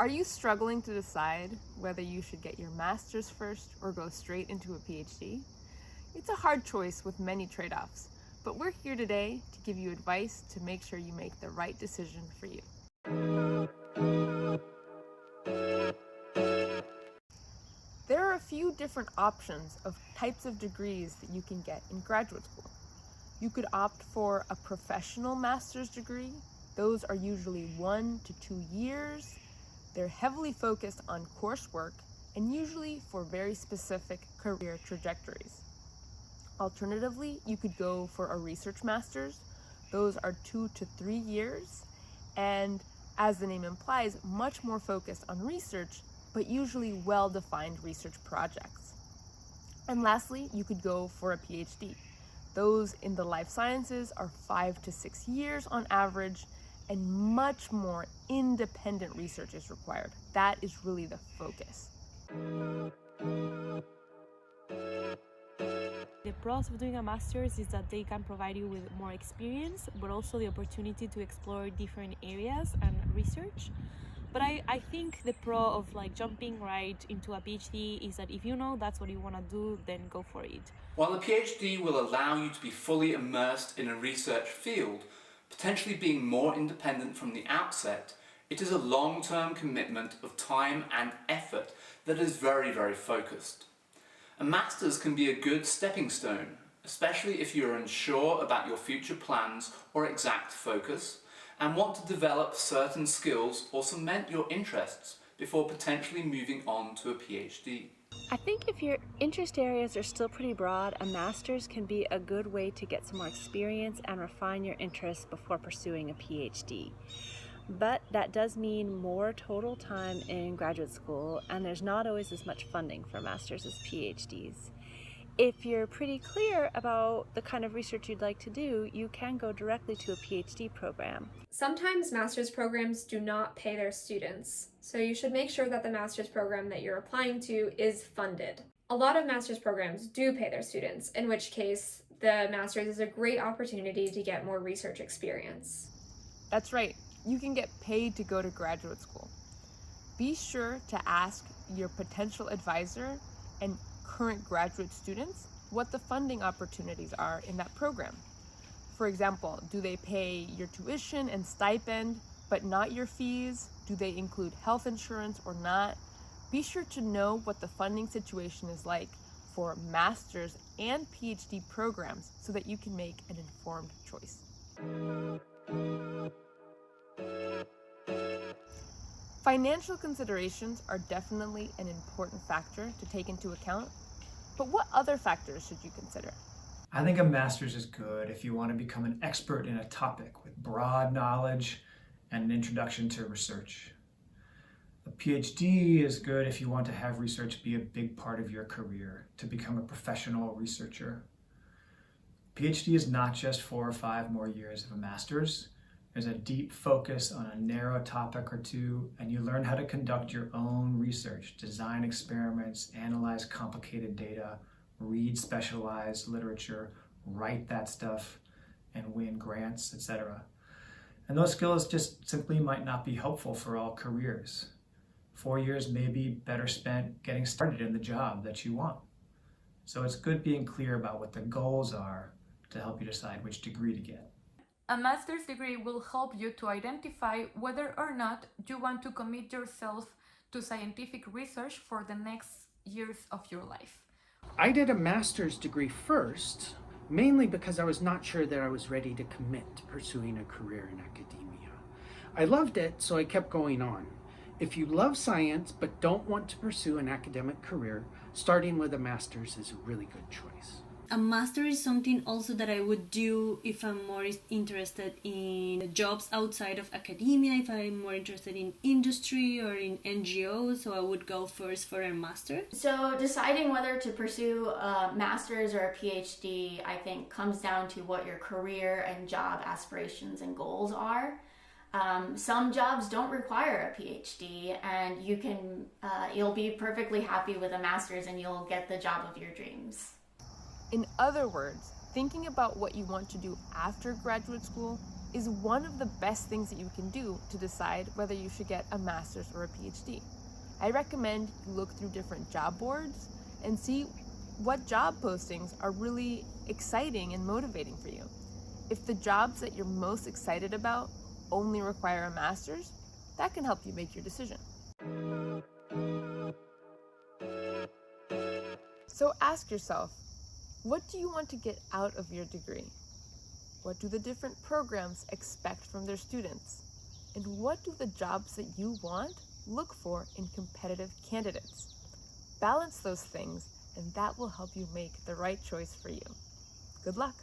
Are you struggling to decide whether you should get your master's first or go straight into a PhD? It's a hard choice with many trade-offs, but we're here today to give you advice to make sure you make the right decision for you. There are a few different options of types of degrees that you can get in graduate school. You could opt for a professional master's degree. Those are usually 1 to 2 years. They're heavily focused on coursework and usually for very specific career trajectories. Alternatively, you could go for a research master's. Those are 2 to 3 years, and as the name implies, much more focused on research, but usually well-defined research projects. And lastly, you could go for a PhD. Those in the life sciences are 5 to 6 years on average, and much more independent research is required. That is really the focus. The pros of doing a master's is that they can provide you with more experience, but also the opportunity to explore different areas and research. But I think the pro of jumping right into a PhD is that if you know that's what you want to do, then go for it. While a PhD will allow you to be fully immersed in a research field, potentially being more independent from the outset, it is a long-term commitment of time and effort that is very, very focused. A master's can be a good stepping stone, especially if you're unsure about your future plans or exact focus and want to develop certain skills or cement your interests before potentially moving on to a PhD. I think if your interest areas are still pretty broad, a master's can be a good way to get some more experience and refine your interests before pursuing a PhD. But that does mean more total time in graduate school, and there's not always as much funding for masters as PhDs. If you're pretty clear about the kind of research you'd like to do, you can go directly to a PhD program. Sometimes master's programs do not pay their students, so you should make sure that the master's program that you're applying to is funded. A lot of master's programs do pay their students, in which case the master's is a great opportunity to get more research experience. That's right, you can get paid to go to graduate school. Be sure to ask your potential advisor and current graduate students what the funding opportunities are in that program. For example, do they pay your tuition and stipend, but not your fees? Do they include health insurance or not? Be sure to know what the funding situation is like for master's and PhD programs so that you can make an informed choice. Financial considerations are definitely an important factor to take into account, but what other factors should you consider? I think a master's is good if you want to become an expert in a topic with broad knowledge and an introduction to research. A PhD is good if you want to have research be a big part of your career, to become a professional researcher. PhD is not just 4 or 5 more years of a master's. There's a deep focus on a narrow topic or two, and you learn how to conduct your own research, design experiments, analyze complicated data, read specialized literature, write that stuff, and win grants, etc. And those skills just simply might not be helpful for all careers. 4 years may be better spent getting started in the job that you want. So it's good being clear about what the goals are to help you decide which degree to get. A master's degree will help you to identify whether or not you want to commit yourself to scientific research for the next years of your life. I did a master's degree first, mainly because I was not sure that I was ready to commit to pursuing a career in academia. I loved it, so I kept going on. If you love science but don't want to pursue an academic career, starting with a master's is a really good choice. A master is something also that I would do if I'm more interested in jobs outside of academia, if I'm more interested in industry or in NGOs, so I would go first for a master. So deciding whether to pursue a master's or a PhD, I think, comes down to what your career and job aspirations and goals are. Some jobs don't require a PhD, and you'll be perfectly happy with a master's and you'll get the job of your dreams. In other words, Thinking about what you want to do after graduate school is one of the best things that you can do to decide whether you should get a master's or a PhD. I recommend you look through different job boards and see what job postings are really exciting and motivating for you. If the jobs that you're most excited about only require a master's, that can help you make your decision. So ask yourself, what do you want to get out of your degree? What do the different programs expect from their students? And what do the jobs that you want look for in competitive candidates? Balance those things, and that will help you make the right choice for you. Good luck!